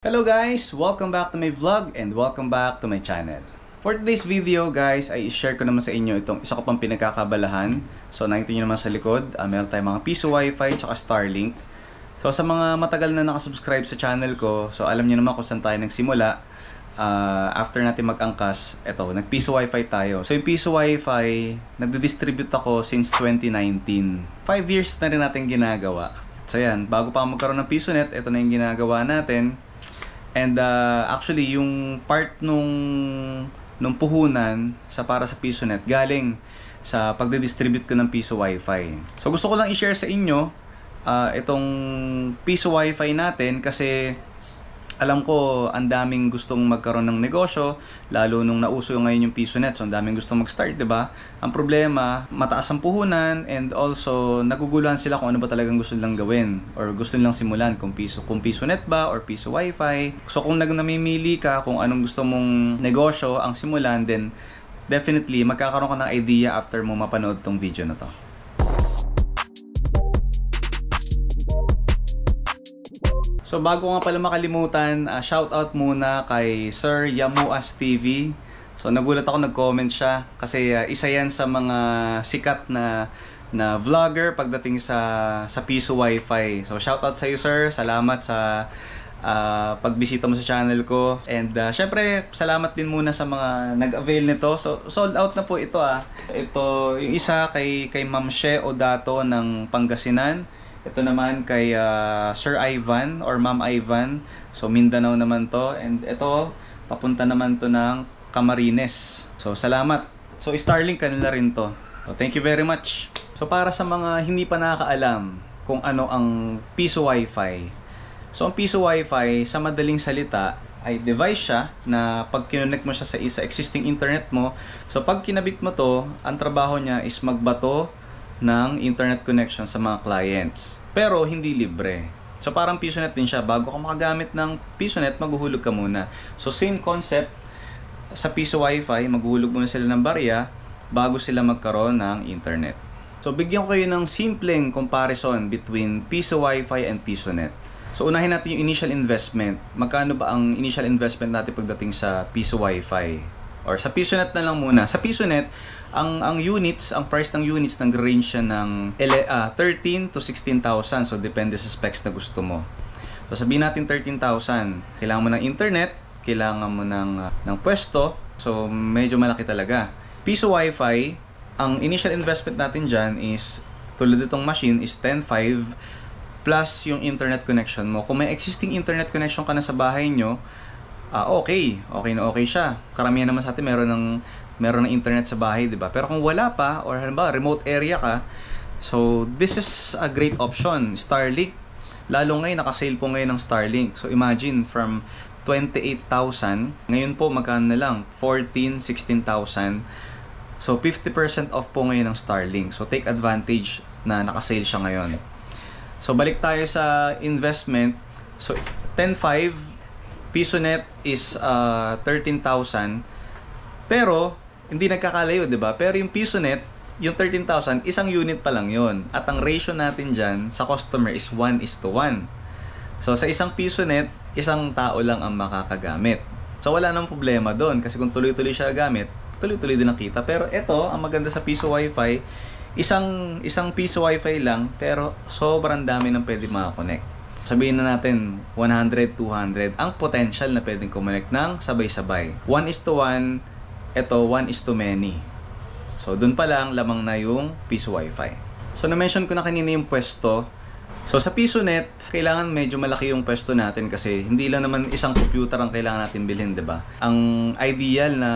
Hello guys! Welcome back to my vlog and welcome back to my channel. For today's video guys, ay i-share ko naman sa inyo itong isa ko pang pinagkakabalahan. So nakita nyo naman sa likod, meron tayong mga Piso Wi-Fi at Starlink. So sa mga matagal na nakasubscribe sa channel ko, so alam niyo naman kung saan tayo nagsimula. After natin mag-angkas, eto, nag-Piso Wi-Fi tayo. So yung Piso Wi-Fi, nagdi-distribute ako since 2019. 5 years na rin natin ginagawa. So yan, bago pa magkaroon ng PisoNet, ito na yung ginagawa natin. And actually yung part nung puhunan para sa PisoNet galing sa pagde-distribute ko ng Piso Wi-Fi. So gusto ko lang i-share sa inyo itong Piso Wi-Fi natin kasi alam ko ang daming gustong magkaroon ng negosyo, lalo nung nauso ngayon yung PisoNet. So ang daming gustong mag-start, 'di ba? Ang problema, mataas ang puhunan and also naguguluhan sila kung ano ba talagang gusto nilang gawin or gusto nilang simulan, kung PisoNet ba or Piso Wi-Fi. So kung namimili ka kung anong gusto mong negosyo ang simulan, then definitely magkakaroon ka ng idea after mo mapanood tong video na to. So bago nga pala makalimutan, shoutout muna kay Sir Yamuas TV. So nagulat ako, nag-comment siya kasi isa yan sa mga sikat na vlogger pagdating sa Piso Wi-Fi. So shoutout sa iyo sir, salamat sa pagbisita mo sa channel ko. And syempre salamat din muna sa mga nag-avail nito. So sold out na po ito Ito yung isa kay Ma'am She Odato ng Pangasinan. Ito naman kay Sir Ivan or Ma'am Ivan. So Mindanao naman to. And ito, papunta naman to ng Camarines. So salamat. So Starlink kanila rin to. So thank you very much. So para sa mga hindi pa nakakaalam kung ano ang Piso Wi-Fi. So ang Piso Wi-Fi sa madaling salita ay device siya na pag kinonect mo siya sa existing internet mo. So pag kinabit mo to, ang trabaho niya is magbato ng internet connection sa mga clients. Pero hindi libre. So parang PisoNet din siya. Bago ka makagamit ng PisoNet, maghuhulog ka muna. So same concept sa Piso Wi-Fi, maghuhulog muna sila ng barya bago sila magkaroon ng internet. So bigyan ko kayo ng simpleng comparison between Piso Wi-Fi and PisoNet. So unahin natin yung initial investment. Magkano ba ang initial investment natin pagdating sa Piso Wi-Fi? Or sa PisoNet na lang muna. Sa PisoNet, ang units, ang price ng units nag-range siya ng 13 to 16,000. So depende sa specs na gusto mo. So sabihin natin 13,000. Kailangan mo ng internet, kailangan mo ng pwesto. So medyo malaki talaga. Piso Wi-Fi, ang initial investment natin dyan is, tulad itong machine, is 10,500 plus yung internet connection mo. Kung may existing internet connection ka na sa bahay nyo, okay na okay siya. Karamihan naman sa atin meron ng internet sa bahay, 'di ba? Pero kung wala pa or halimbawa remote area ka, so this is a great option. Starlink, lalo ngayon naka-sale po ngayon ng Starlink. So imagine from 28,000, ngayon po magkano na lang? 14, 16,000. So 50% off po ngayon ng Starlink. So take advantage na naka-sale siya ngayon. So balik tayo sa investment. So 10,500, PisoNet is 13,000. Pero hindi nagkakalayo, 'di ba? Pero yung PisoNet, yung 13,000, isang unit pa lang 'yon. At ang ratio natin diyan sa customer is 1:1. So sa isang PisoNet, isang tao lang ang makakagamit. So wala nang problema doon kasi kung tuloy-tuloy siya gamit, tuloy-tuloy din ang kita. Pero ito, ang maganda sa Piso Wi-Fi, isang Piso Wi-Fi lang pero sobrang dami nang pwede makakonect. Sabihin na natin 100, 200 ang potential na pwedeng connect ng sabay-sabay. 1:1, ito 1:many. So dun pa lang lamang na yung Piso Wi-Fi. So na-mention ko na kanina yung pwesto. So sa PisoNet, kailangan medyo malaki yung pwesto natin kasi hindi lang naman isang computer ang kailangan natin bilhin, 'di ba? Ang ideal na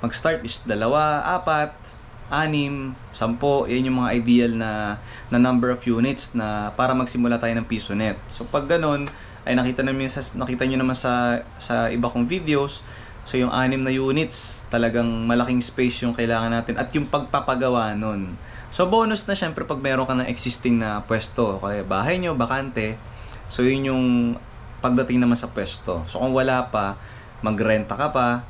mag-start is 2, 4, 6, 10, yan yung mga ideal na number of units na para magsimula tayo ng PisoNet. So pag ganun, ay nakita nyo naman sa iba kong videos, so yung 6 na units, talagang malaking space yung kailangan natin at yung pagpapagawa nun. So bonus na syempre pag meron ka ng existing na pwesto, kaya bahay nyo, bakante, so yun yung pagdating naman sa pwesto. So kung wala pa, magrenta ka pa,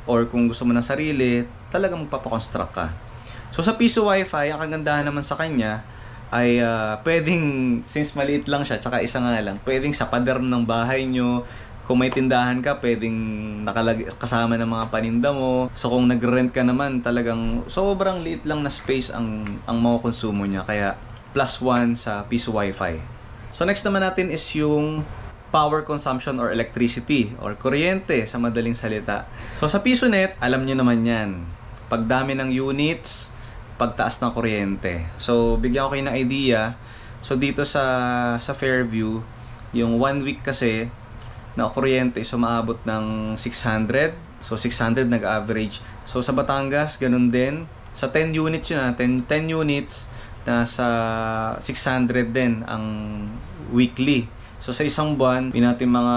or kung gusto mo ng sarili, talagang magpapakonstruct ka. So sa Piso Wi-Fi, ang kagandahan naman sa kanya ay pwedeng, since maliit lang siya, tsaka isa nga lang, pwedeng sa pader ng bahay nyo, Kung may tindahan ka, pwedeng kasama ng mga paninda mo. So kung nag-rent ka naman, talagang sobrang liit lang na space ang makukonsumo niya. Kaya +1 sa piso wifi. So next naman natin is yung power consumption or electricity or kuryente sa madaling salita. So sa PisoNet, alam niyo naman yan. Pagdami ng units, pagtaas ng kuryente. So bigyan ko kayo ng idea. So dito sa Fairview, yung 1 week kasi na kuryente is umaabot ng 600. So 600 nag-average. So sa Batangas, ganun din. Sa 10 units yun 10 units, nasa 600 din ang weekly. So sa isang buwan, natin mga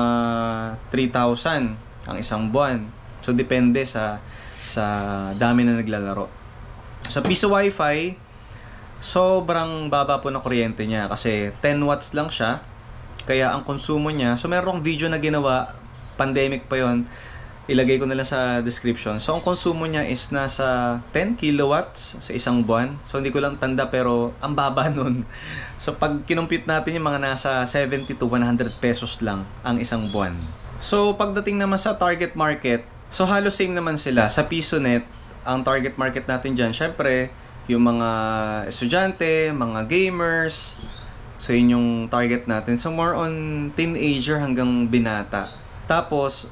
3,000 ang isang buwan. So depende sa dami na naglalaro. Sa Piso Wi-Fi, sobrang baba po na kuryente niya kasi 10 watts lang siya. Kaya ang konsumo niya, so merong video na ginawa, pandemic pa yon, ilagay ko na lang sa description. So ang konsumo niya is nasa 10 kilowatts sa isang buwan. So hindi ko lang tanda pero ang baba nun. So pag kinumpute natin yung mga nasa 70 to 100 pesos lang ang isang buwan. So pagdating naman sa target market, so halos same naman sila. Sa PisoNet, ang target market natin dyan, syempre, yung mga estudyante, mga gamers. So yun yung target natin. So more on teenager hanggang binata. Tapos,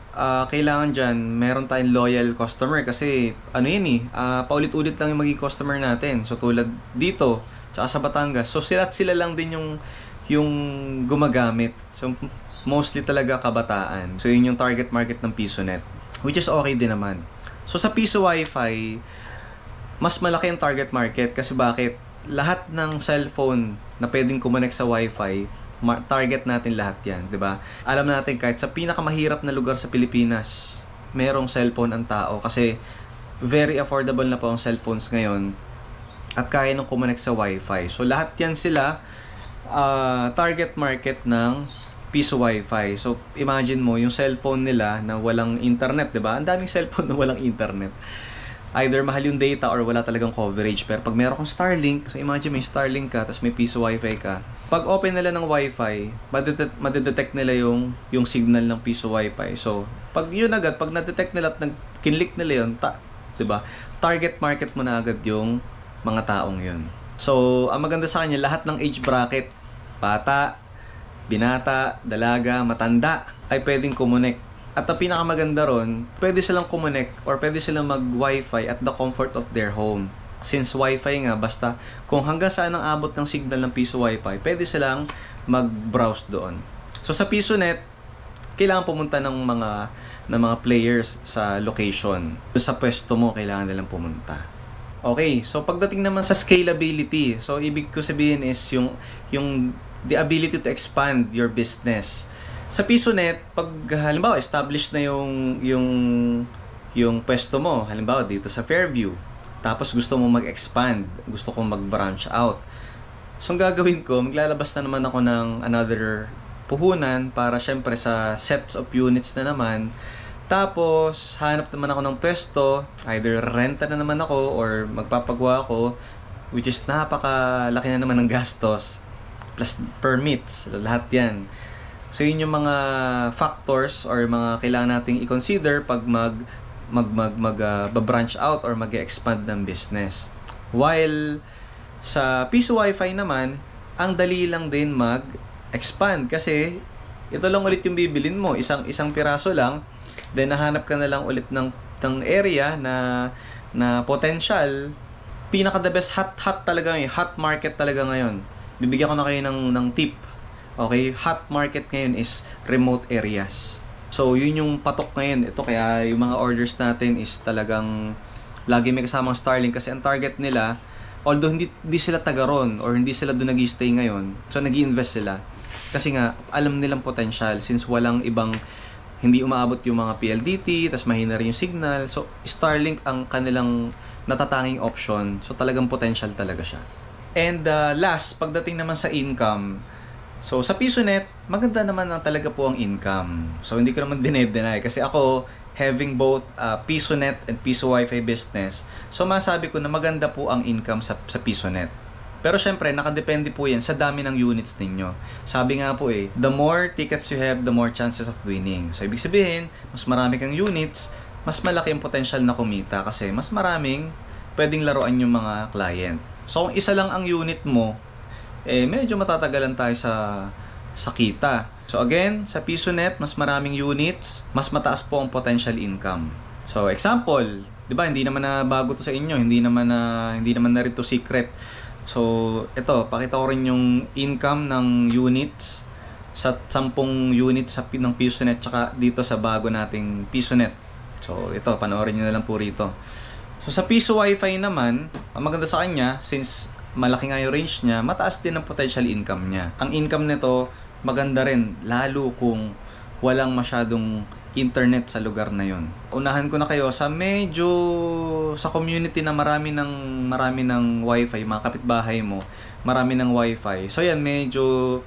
kailangan dyan, meron tayong loyal customer kasi, ano yun paulit-ulit lang yung maging customer natin. So, tulad dito, tsaka sa Batangas. So, sila lang din yung gumagamit. So, mostly talaga kabataan. So, yun yung target market ng PisoNet. Which is okay din naman. So, sa Piso Wi-Fi, mas malaki ang target market kasi bakit? Lahat ng cellphone na pwedeng kumonect sa Wi-Fi, target natin lahat yan, di ba? Alam natin kahit sa pinakamahirap na lugar sa Pilipinas, merong cellphone ang tao kasi very affordable na po ang cellphones ngayon at kaya nung kumonect sa Wi-Fi. So lahat yan sila target market ng Piso Wi-Fi. So imagine mo yung cellphone nila na walang internet, di ba? Ang daming cellphone na walang internet. Either mahal yung data or wala talagang coverage. Pero pag meron kang Starlink, so imagine may Starlink ka, tapos may Piso Wi-Fi ka. Pag open nila ng Wi-Fi, madedetect nila yung signal ng Piso Wi-Fi. So, pag yun agad, pag na-detect nila at kinlik nila yun, diba? Target market mo na agad yung mga taong yun. So, ang maganda sa kanya, lahat ng age bracket, bata, binata, dalaga, matanda, ay pwedeng kumonek. At ang pinakamaganda ron, pwede silang kumonek or pwede silang mag-Wi-Fi at the comfort of their home. Since Wi-Fi nga, basta kung hanggang saan ang abot ng signal ng Piso Wi-Fi, pwede silang mag-browse doon. So sa PisoNet, kailangan pumunta ng mga players sa location. Sa pwesto mo, kailangan nilang pumunta. Okay, so pagdating naman sa scalability, so ibig ko sabihin is yung the ability to expand your business. Sa PisoNet, pag halimbawa established na yung pwesto mo, halimbawa dito sa Fairview, tapos gusto mo mag-expand, gusto kong mag-branch out. So ang gagawin ko, maglalabas na naman ako ng another puhunan para syempre sa sets of units na naman. Tapos hanap naman ako ng pwesto, either renta na naman ako or magpapagawa ako, which is napakalaki na naman ng gastos plus permits, lahat yan. So yun yung mga factors or mga kailangan nating i-consider pag mag-branch out or mag-expand ng business. While sa Piso Wi-Fi naman, ang dali lang din mag-expand kasi ito lang ulit yung bibilin mo, isang piraso lang, then nahanap ka na lang ulit ng area na potential. Pinaka the best hot talaga ngayon, hot market talaga ngayon. Bibigyan ko na kayo ng tip. Okay, hot market ngayon is remote areas. So, yun yung patok ngayon. Ito kaya yung mga orders natin is talagang lagi may kasamang Starlink kasi ang target nila, although hindi sila taga ron or hindi sila doon nag-stay ngayon, so nag-i-invest sila. Kasi nga, alam nilang potential since walang ibang, hindi umaabot yung mga PLDT, tas mahina rin yung signal. So, Starlink ang kanilang natatanging option. So, talagang potential talaga siya. And last, pagdating naman sa income, so, sa PisoNet, maganda naman talaga po ang income. So, hindi ko naman dinedeny. Kasi ako, having both PisoNet and Piso Wi-Fi business, so masabi ko na maganda po ang income sa PisoNet. Pero syempre, nakadepende po yan sa dami ng units ninyo. Sabi nga po the more tickets you have, the more chances of winning. So, ibig sabihin, mas marami kang units, mas malaki ang potential na kumita kasi mas maraming pwedeng laruan yung mga client. So, kung isa lang ang unit mo, medyo matatagalan tayo sa kita. So, again, sa PisoNet, mas maraming units, mas mataas po ang potential income. So, example, di ba, hindi naman na bago to sa inyo, hindi naman na rin to secret. So, ito, pakita ko rin yung income ng units sa 10 units ng PisoNet tsaka dito sa bago nating PisoNet. So, ito, panoorin nyo na lang po rito. So, sa Piso Wi-Fi naman, ang maganda sa kanya, since malaki nga yung range niya, mataas din ang potential income niya. Ang income nito, maganda rin, lalo kung walang masyadong internet sa lugar na yon. Unahan ko na kayo sa medyo sa community na marami ng wifi, mga kapitbahay mo, marami ng wifi. So yan, medyo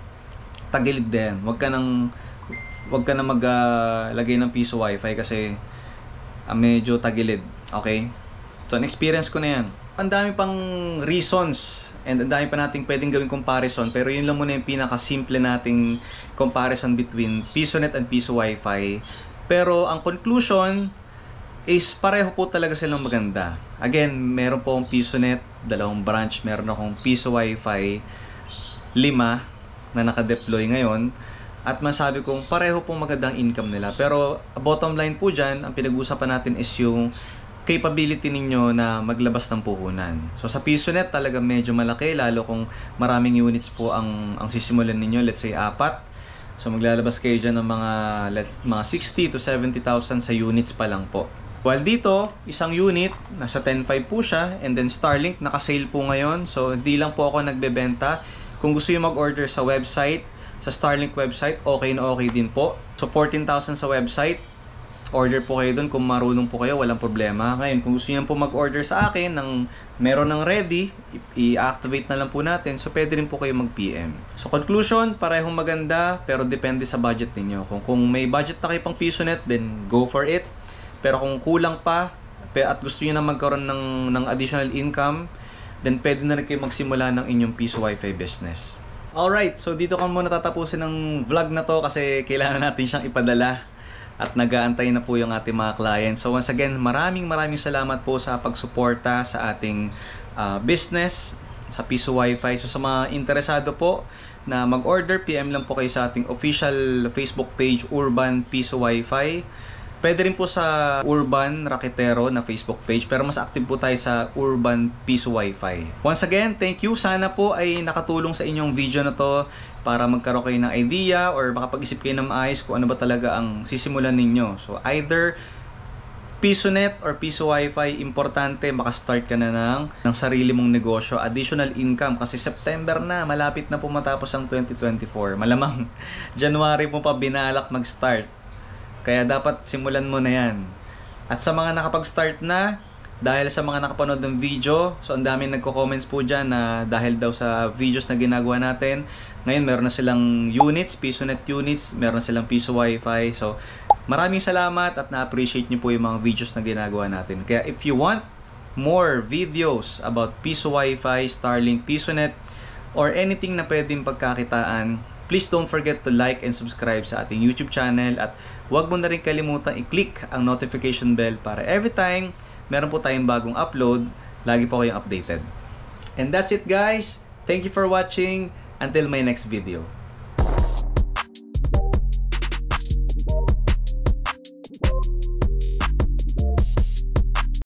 tagilid din. Huwag ka nang maglagay ng piso wifi kasi medyo tagilid. Okay? So, experience ko na yan. Ang dami pang reasons and ang dami pa nating pwedeng gawing comparison, pero yun lang muna yung pinaka-simple nating comparison between PisoNet and Piso Wi-Fi. Pero ang conclusion is pareho po talaga silang maganda. Again, meron po akong PisoNet, 2 branch, meron akong Piso Wi-Fi 5 na naka-deploy ngayon. At masabi kong pareho pong magandang income nila. Pero bottom line po dyan, ang pinag-uusapan natin is yung capability ninyo na maglabas ng puhunan. So sa PisoNet talaga medyo malaki, lalo kung maraming units po ang sisimulan ninyo, let's say 4. So maglalabas kayo dyan ng mga 60 to 70,000 sa units pa lang po. While dito, isang unit, nasa 10.5 po siya, and then Starlink, naka-sale po ngayon. So hindi lang po ako nagbebenta. Kung gusto nyo mag-order sa website, sa Starlink website, okay na okay din po. So 14,000 sa website, order po kayo doon. Kung marunong po kayo, walang problema. Ngayon, kung gusto niyo po mag-order sa akin ng meron ng ready, i-activate na lang po natin. So, pwede rin po kayo mag-PM. So, conclusion, parehong maganda, pero depende sa budget ninyo. Kung may budget na kayo pang PisoNet, then go for it. Pero kung kulang pa, at gusto niyo na magkaroon ng additional income, then pwede na rin kayo magsimula ng inyong Piso Wi-Fi business. Alright, so dito ko muna tatapusin ng vlog na to kasi kailangan natin siyang ipadala. At nag-aantay na po yung ating mga clients. So once again, maraming salamat po sa pagsuporta sa ating business sa Piso Wi-Fi. So sa mga interesado po na mag-order, PM lang po kayo sa ating official Facebook page, Urban Piso Wi-Fi. Pwede rin po sa Urban Raketero na Facebook page, pero mas active po tayo sa Urban Piso Wi-Fi. Once again, thank you. Sana po ay nakatulong sa inyong video na to para magkaroon kayo ng idea or makapag-isip kayo ng maayos kung ano ba talaga ang sisimulan ninyo. So either PisoNet or Piso Wi-Fi, importante makastart ka na ng sarili mong negosyo, additional income kasi September na, malapit na po matapos ang 2024. Malamang January mo pa binalak mag-start. Kaya dapat simulan mo na yan. At sa mga nakapag-start na, dahil sa mga nakapanood ng video, so ang daming nagko-comments po dyan na dahil daw sa videos na ginagawa natin, ngayon meron na silang units, PisoNet units, meron na silang Piso Wi-Fi. So maraming salamat at na-appreciate nyo po yung mga videos na ginagawa natin. Kaya if you want more videos about Piso Wi-Fi, Starlink, PisoNet, or anything na pwedeng pagkakitaan, please don't forget to like and subscribe sa ating YouTube channel at huwag mo na rin kalimutan i-click ang notification bell para every time meron po tayong bagong upload, lagi po kayong updated. And that's it guys. Thank you for watching. Until my next video.